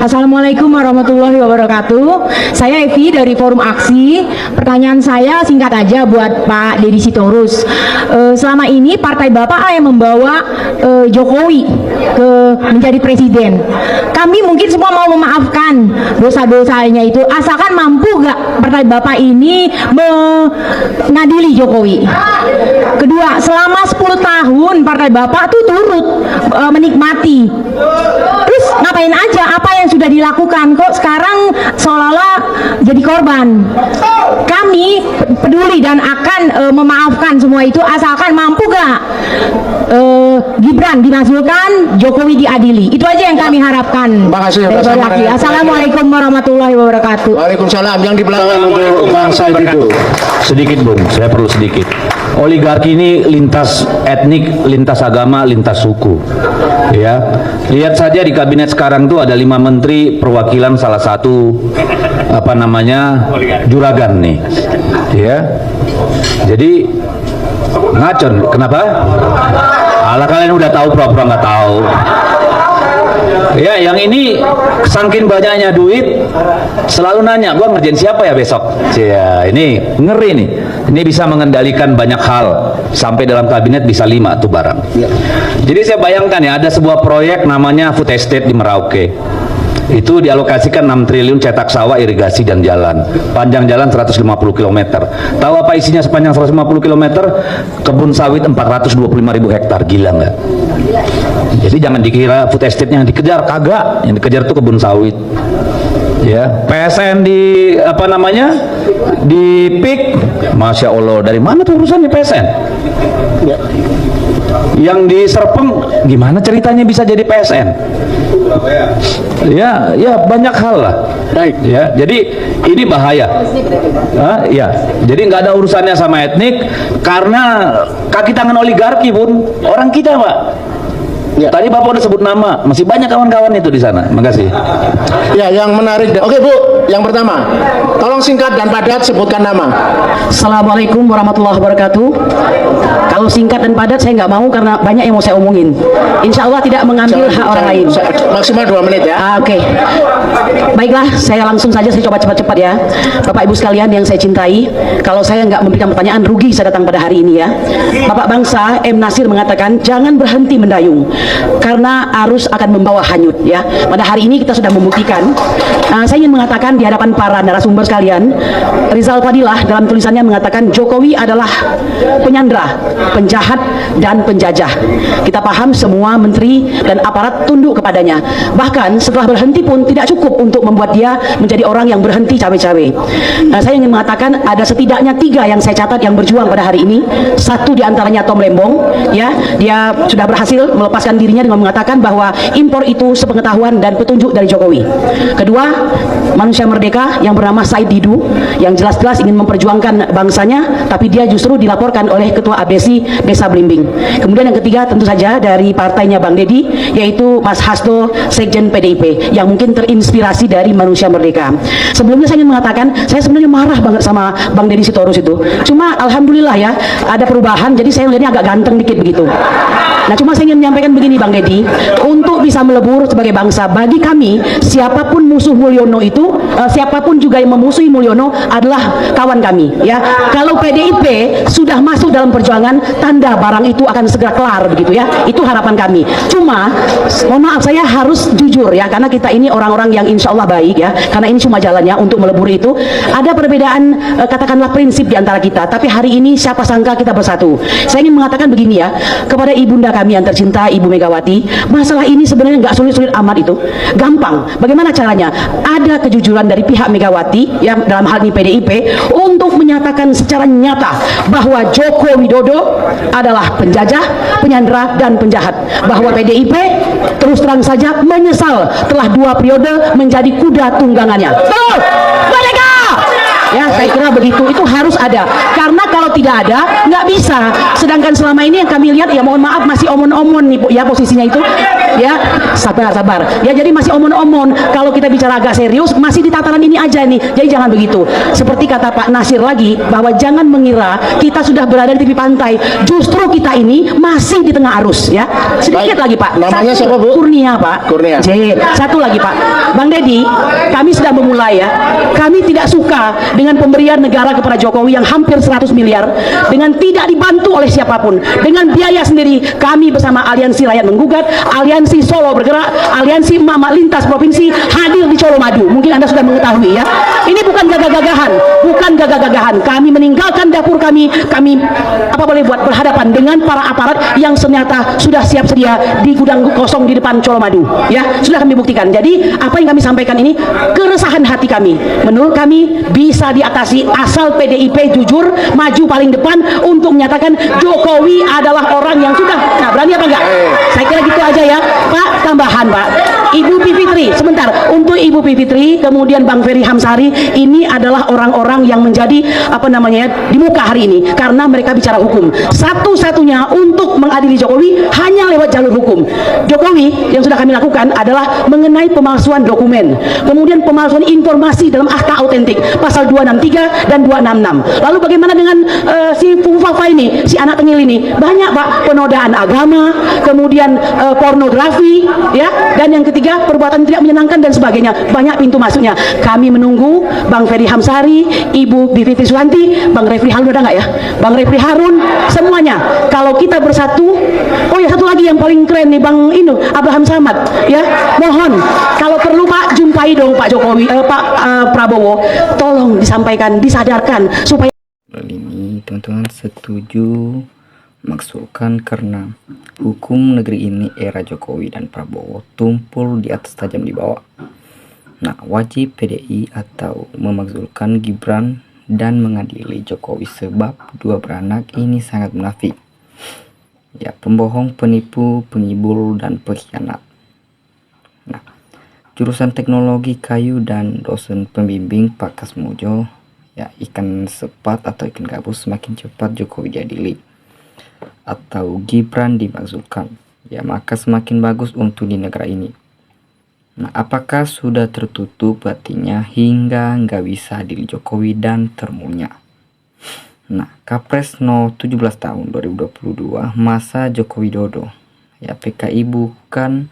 Assalamualaikum warahmatullahi wabarakatuh. Saya Evi dari Forum Aksi. Pertanyaan saya singkat aja buat Pak Deddy Sitorus. Selama ini partai Bapak yang membawa Jokowi menjadi presiden. Kami mungkin semua mau memaafkan dosa-dosanya itu, asalkan mampu gak partai Bapak ini mengadili Jokowi. Kedua, selama 10 tahun partai Bapak tuh turut menikmati. Terus ngapain aja apa yang sudah dilakukan, kok sekarang seolah-olah jadi korban. Kami peduli dan akan memaafkan semua itu asalkan mampu gak Gibran dimasukkan, Jokowi diadili. Itu aja yang kami harapkan. Makasih. Assalamualaikum warahmatullahi wabarakatuh. Waalaikumsalam. Yang di belakang untuk Bang Said itu. Sedikit Bung, saya perlu sedikit. Oligarki ini lintas etnik, lintas agama, lintas suku. Ya, lihat saja di kabinet sekarang tuh ada 5 menteri perwakilan salah satu juragan nih. Ya, jadi ngacon. Kenapa? Alah, kalian udah tahu, pura-pura nggak tahu. Ya, yang ini saking banyaknya duit selalu nanya, gua ngerjain siapa ya besok? Ya, ini ngeri nih. Ini bisa mengendalikan banyak hal sampai dalam kabinet bisa 5 tuh barang. Jadi saya bayangkan ya, ada sebuah proyek namanya food estate di Merauke. Itu dialokasikan 6 triliun cetak sawah, irigasi dan jalan. Panjang jalan 150 km. Tahu apa isinya sepanjang 150 km? Kebun sawit 425.000 hektar. Gila nggak? Jadi jangan dikira food estate-nya yang dikejar, kagak. Yang dikejar tuh kebun sawit. Ya, PSN di di PIK, Masya Allah, dari mana tuh urusan di PSN? Yang di Serpeng gimana ceritanya bisa jadi PSN? Ya banyak hal lah. Ya, jadi ini bahaya. Ya, jadi nggak ada urusannya sama etnik, karena kaki tangan oligarki pun orang kita, Pak. Ya. Tadi Bapak udah sebut nama, masih banyak kawan-kawan itu di sana. Makasih. Ya, yang menarik. Oke Bu, yang pertama, tolong singkat dan padat sebutkan nama. Assalamualaikum warahmatullahi wabarakatuh. Kalau singkat dan padat saya nggak mau karena banyak yang mau saya omongin. Insya Allah tidak mengambil hak orang lain. Maksimal 2 menit ya. Oke. Baiklah, saya langsung saja, saya coba cepat-cepat ya. Bapak Ibu sekalian yang saya cintai, kalau saya nggak memberikan pertanyaan, rugi saya datang pada hari ini ya. Bapak bangsa M. Nasir mengatakan jangan berhenti mendayung karena arus akan membawa hanyut ya. Pada hari ini kita sudah membuktikan. Saya ingin mengatakan di hadapan para narasumber sekalian, Rizal Fadilah dalam tulisannya mengatakan Jokowi adalah penyandra, penjahat dan penjajah. Kita paham semua menteri dan aparat tunduk kepadanya. Bahkan setelah berhenti pun tidak cukup untuk membuat dia menjadi orang yang berhenti cawe-cawe. Saya ingin mengatakan ada setidaknya 3 yang saya catat yang berjuang pada hari ini. Satu diantaranya Tom Lembong ya, dia sudah berhasil melepaskan dirinya dengan mengatakan bahwa impor itu sepengetahuan dan petunjuk dari Jokowi. Kedua, manusia merdeka yang bernama Said Didu yang jelas-jelas ingin memperjuangkan bangsanya, tapi dia justru dilaporkan oleh Ketua ABSI Desa Blimbing. Kemudian yang ketiga tentu saja dari partainya Bang Deddy, yaitu Mas Hasto, Sekjen PDIP, yang mungkin terinspirasi dari manusia merdeka. Sebelumnya saya ingin mengatakan, saya sebenarnya marah banget sama Bang Deddy Sitorus itu. Cuma alhamdulillah ya, ada perubahan, jadi saya melihatnya agak ganteng dikit begitu. Nah, cuma saya ingin menyampaikan begini Bang Deddy, untuk bisa melebur sebagai bangsa, bagi kami siapapun musuh Mulyono itu, siapapun juga yang memusuhi Mulyono adalah kawan kami ya. Kalau PDIP sudah masuk dalam perjuangan, tanda barang itu akan segera kelar begitu ya. Itu harapan kami. Cuma mohon maaf, saya harus jujur ya, karena kita ini orang-orang yang insya Allah baik ya, karena ini cuma jalannya untuk melebur itu. Ada perbedaan katakanlah prinsip di antara kita, tapi hari ini siapa sangka kita bersatu. Saya ingin mengatakan begini ya, kepada ibunda kami yang tercinta Ibu Megawati, masalah ini sebenarnya nggak sulit-sulit amat, itu gampang. Bagaimana caranya? Ada kejujuran dari pihak Megawati ya, dalam hal ini PDIP, untuk menyatakan secara nyata bahwa Joko Widodo adalah penjajah, penyandera dan penjahat, bahwa PDIP terus terang saja menyesal telah 2 periode menjadi kuda tunggangannya. Betul! Merdeka! Ya, saya kira begitu, itu harus ada, karena kalau tidak ada nggak bisa. Sedangkan selama ini yang kami lihat ya, mohon maaf, masih omon-omon nih Bu ya, posisinya itu ya. Sabar ya, jadi masih omon-omon. Kalau kita bicara agak serius, masih di tataran ini aja nih. Jadi jangan begitu. Seperti kata Pak Nasir lagi, bahwa jangan mengira kita sudah berada di tepi pantai, justru kita ini masih di tengah arus ya. Sedikit lagi Pak. Namanya siapa Bu? Kurnia Pak. Kurnia. Satu lagi Pak, Bang Dedi, kami sudah memulai ya. Kami tidak suka dengan pemberian negara kepada Jokowi yang hampir 100 miliar dengan tidak dibantu oleh siapapun. Dengan biaya sendiri, kami bersama Aliansi Rakyat Menggugat, Aliansi Solo Bergerak, Aliansi Mama Lintas Provinsi hadir di Colomadu. Mungkin Anda sudah mengetahui ya. Ini bukan gagah-gagahan, bukan gagah-gagahan. Kami meninggalkan dapur kami apa boleh buat berhadapan dengan para aparat yang ternyata sudah siap sedia di gudang kosong di depan Colomadu. Ya, sudah kami buktikan. Jadi, apa yang kami sampaikan ini keresahan hati kami. Menurut kami bisa diatasi asal PDIP jujur maju paling depan untuk menyatakan Jokowi adalah orang yang sudah. Nah, berani apa enggak? Saya kira gitu aja ya, Pak. Tambahan, Pak. Ibu Fitri, sebentar. Untuk Ibu Fitri, kemudian Bang Ferry Hamsari, ini adalah orang-orang yang menjadi di muka hari ini karena mereka bicara hukum. Satu-satunya untuk mengadili Jokowi hanya lewat jalur hukum. Jokowi yang sudah kami lakukan adalah mengenai pemalsuan dokumen, kemudian pemalsuan informasi dalam akta autentik pasal 263 dan 266. Lalu bagaimana dengan si Fufafa ini, si anak tengil ini? Banyak, Pak, penodaan agama, kemudian pornografi, ya, dan yang ketiga perbuatan tidak menyenangkan dan sebagainya. Banyak pintu masuknya. Kami menunggu Bang Ferry Hamsari, Ibu Fitri Susanti, Bang Refri Harun ada nggak ya? Bang Refri Harun, semuanya. Kalau kita bersatu, oh ya satu lagi yang paling keren nih, Bang Abraham Samad, ya. Mohon kalau perlu Pak jumpai dong Pak Jokowi, Pak Prabowo, tolong disampaikan, disadarkan supaya. Ini teman-teman setuju maksulkan karena hukum negeri ini era Jokowi dan Prabowo tumpul di atas tajam di bawah. Nah, wajib PDI atau memakzulkan Gibran dan mengadili Jokowi sebab dua beranak ini sangat munafik. Ya, pembohong, penipu, pengibul, dan pengkhianat. Nah, jurusan teknologi kayu dan dosen pembimbing Pak Kasmojo, ya, ikan sepat atau ikan gabus semakin cepat Jokowi diadili atau Gibran dimakzulkan, ya maka semakin bagus untuk di negara ini. Nah, apakah sudah tertutup hatinya hingga nggak bisa adili Jokowi dan termunya? Nah, Kapres No 17 tahun 2022 masa Joko Widodo, ya PKI bukan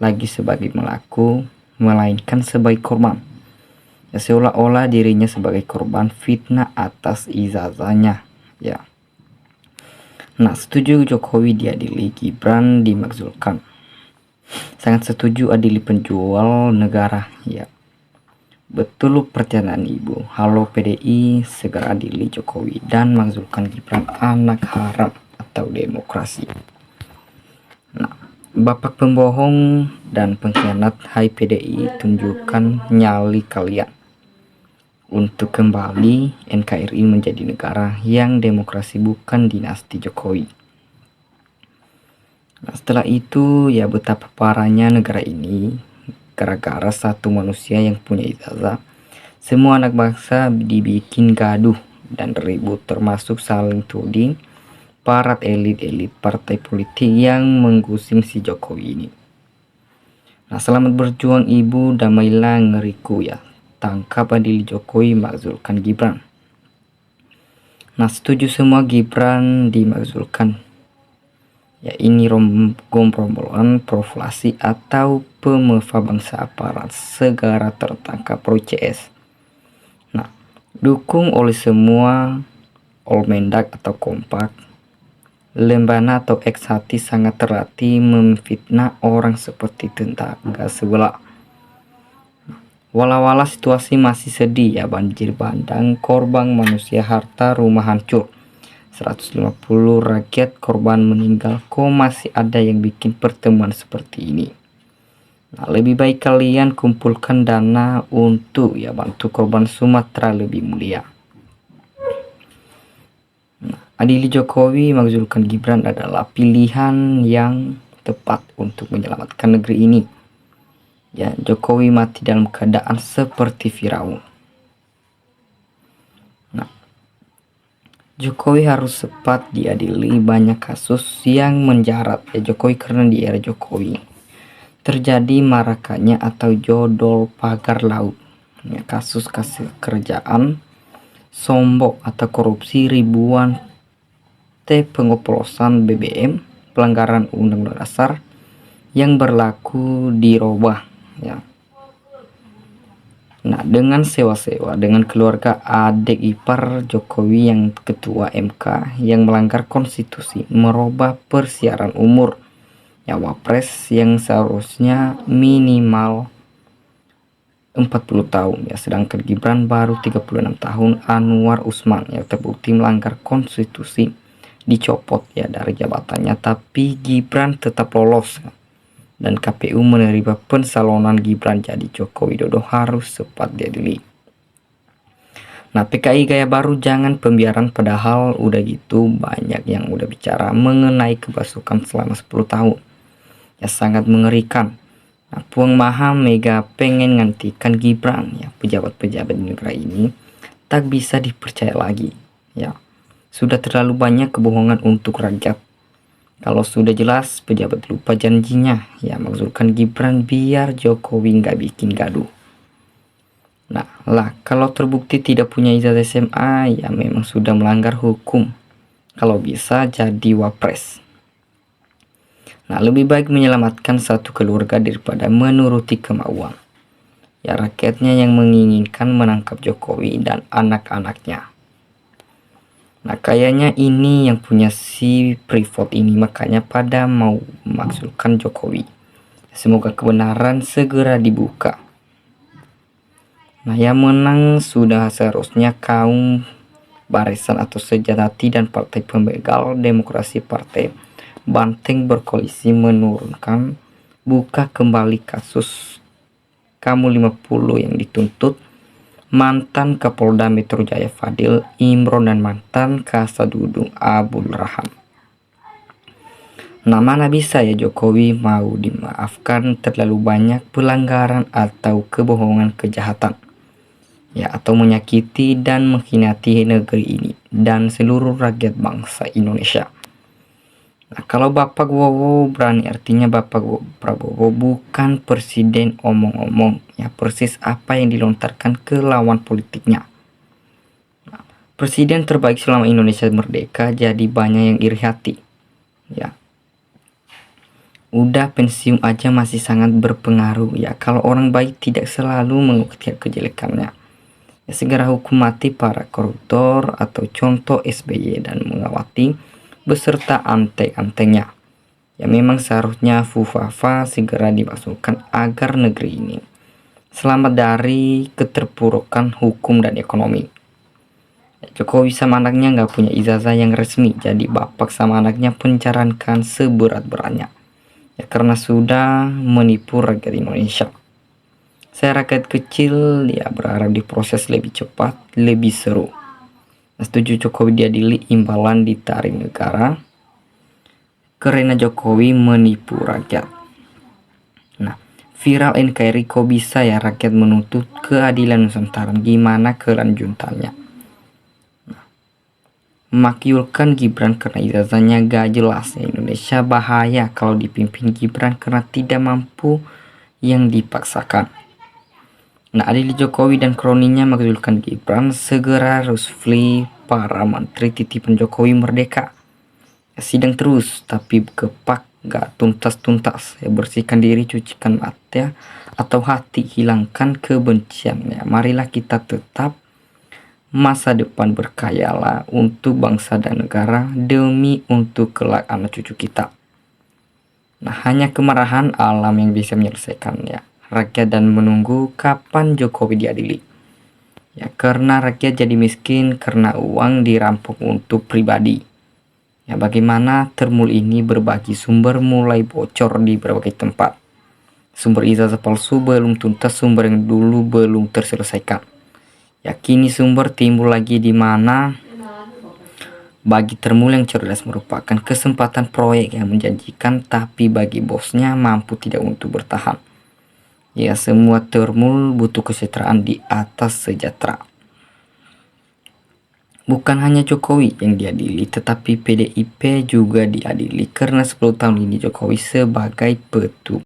lagi sebagai pelaku melainkan sebagai korban. Ya, seolah-olah dirinya sebagai korban fitnah atas ijazahnya, ya. Nah, setuju Jokowi diadili, Gibran dimakzulkan. Sangat setuju adili penjual negara, ya. Betul pertanyaan Ibu. Halo PDI, segera adili Jokowi dan makzulkan Gibran, anak haram atau demokrasi. Nah, Bapak pembohong dan pengkhianat, hai PDI, tunjukkan nyali kalian untuk kembali NKRI menjadi negara yang demokrasi bukan dinasti Jokowi. Nah, setelah itu ya betapa parahnya negara ini gara-gara satu manusia yang punya ijazah. Semua anak bangsa dibikin gaduh dan ribut, termasuk saling tuding para elit-elit partai politik yang menggusing si Jokowi ini. Nah, selamat berjuang Ibu, damailah ngeriku ya. Tangkap adili Jokowi, makzulkan Gibran. Nah, setuju semua Gibran dimakzulkan. Ya, ini gombrombolan provokasi atau pemefa bangsa aparat segera tertangkap Pro CS. Nah, dukung oleh semua Olmendak atau Kompak, Lembana atau X hati sangat terhati memfitnah orang seperti tetangga sebelah. Walau-walau situasi masih sedih ya, banjir bandang, korban manusia, harta, rumah hancur. 150 rakyat korban meninggal, kok masih ada yang bikin pertemuan seperti ini. Nah, lebih baik kalian kumpulkan dana untuk ya bantu korban Sumatera lebih mulia. Nah, adili Jokowi, makzulkan Gibran adalah pilihan yang tepat untuk menyelamatkan negeri ini. Ya, Jokowi mati dalam keadaan seperti Firaun. Nah, Jokowi harus cepat diadili, banyak kasus yang menjarat ya Jokowi karena di era Jokowi terjadi marakanya atau jodol pagar laut. Ya, kasus kerjaan, sombong atau korupsi, ribuan pengoplosan BBM, pelanggaran Undang-Undang Dasar yang berlaku dirubah. Ya, dengan sewa-sewa dengan keluarga adik ipar Jokowi yang ketua MK yang melanggar konstitusi, merubah persiaran umur ya wapres yang seharusnya minimal 40 tahun ya, sedangkan Gibran baru 36 tahun. Anwar Usman yang terbukti melanggar konstitusi dicopot ya dari jabatannya, tapi Gibran tetap lolos dan KPU menerima pencalonan Gibran jadi Joko Widodo harus cepat diadili. Nah, PKI gaya baru jangan pembiaran, padahal udah gitu banyak yang udah bicara mengenai kebasukan selama 10 tahun ya, sangat mengerikan. Nah, Puang Maha Mega pengen ngantikan Gibran ya, pejabat-pejabat di negara ini tak bisa dipercaya lagi ya, sudah terlalu banyak kebohongan untuk rakyat. Kalau sudah jelas pejabat lupa janjinya ya, maksudkan Gibran biar Jokowi nggak bikin gaduh. Nah lah, kalau terbukti tidak punya ijazah SMA ya memang sudah melanggar hukum, kalau bisa jadi wapres. Nah, lebih baik menyelamatkan satu keluarga daripada menuruti kemauan ya rakyatnya yang menginginkan menangkap Jokowi dan anak-anaknya. Nah, kayaknya ini yang punya si Privat ini, makanya pada mau memakzulkan Jokowi. Semoga kebenaran segera dibuka. Nah, yang menang sudah seharusnya kaum Barisan atau Sejati dan Partai Pembegal Demokrasi Partai Banteng berkoalisi menurunkan buka kembali kasus Kamu 50 yang dituntut mantan Kapolda Metro Jaya Fadil Imron dan mantan Kasadudung Abdul Raham. Nah, mana bisa ya Jokowi mau dimaafkan terlalu banyak pelanggaran atau kebohongan kejahatan ya, atau menyakiti dan mengkhianati negeri ini dan seluruh rakyat bangsa Indonesia. Nah, kalau Bapak Wowo berani, artinya Bapak Prabowo bukan presiden omong-omong ya, persis apa yang dilontarkan ke lawan politiknya. Nah, presiden terbaik selama Indonesia merdeka, jadi banyak yang iri hati ya. Udah pensiun aja masih sangat berpengaruh ya, kalau orang baik tidak selalu mengukir kejelekannya ya, segera hukum mati para koruptor atau contoh SBY dan Megawati beserta ante-antenya ya. Memang seharusnya Fufafa segera dimasukkan agar negeri ini selamat dari keterpurukan hukum dan ekonomi ya. Jokowi sama anaknya nggak punya ijazah yang resmi, jadi bapak sama anaknya pencarankan seberat-beratnya ya, karena sudah menipu rakyat Indonesia. Saya rakyat kecil ya berharap diproses lebih cepat, lebih seru. Setuju Jokowi diadili, imbalan ditarik negara karena Jokowi menipu rakyat. Nah, viral NKRI kok bisa ya rakyat menuntut keadilan Nusantara, gimana kelanjutannya. Nah, memakyulkan Gibran karena ijazahnya gak jelas ya. Indonesia bahaya kalau dipimpin Gibran karena tidak mampu yang dipaksakan. Nah, adili Jokowi dan kroninya maksudkan Gibran segera rusfli para menteri titipan Jokowi merdeka ya, sidang terus tapi kepak gak tuntas-tuntas ya, bersihkan diri, cucikan mata atau hati, hilangkan kebencian ya. Marilah kita tetap masa depan berkayalah untuk bangsa dan negara demi untuk kelak anak cucu kita. Nah, hanya kemarahan alam yang bisa menyelesaikannya rakyat dan menunggu kapan Jokowi diadili ya, karena rakyat jadi miskin karena uang dirampok untuk pribadi ya. Bagaimana Termul ini berbagi sumber mulai bocor di berbagai tempat, sumber ijazah palsu belum tuntas, sumber yang dulu belum terselesaikan ya, kini sumber timbul lagi di mana bagi Termul yang cerdas merupakan kesempatan proyek yang menjanjikan, tapi bagi bosnya mampu tidak untuk bertahan ya. Semua Termul butuh kesejahteraan di atas sejahtera. Bukan hanya Jokowi yang diadili, tetapi PDIP juga diadili karena 10 tahun ini Jokowi sebagai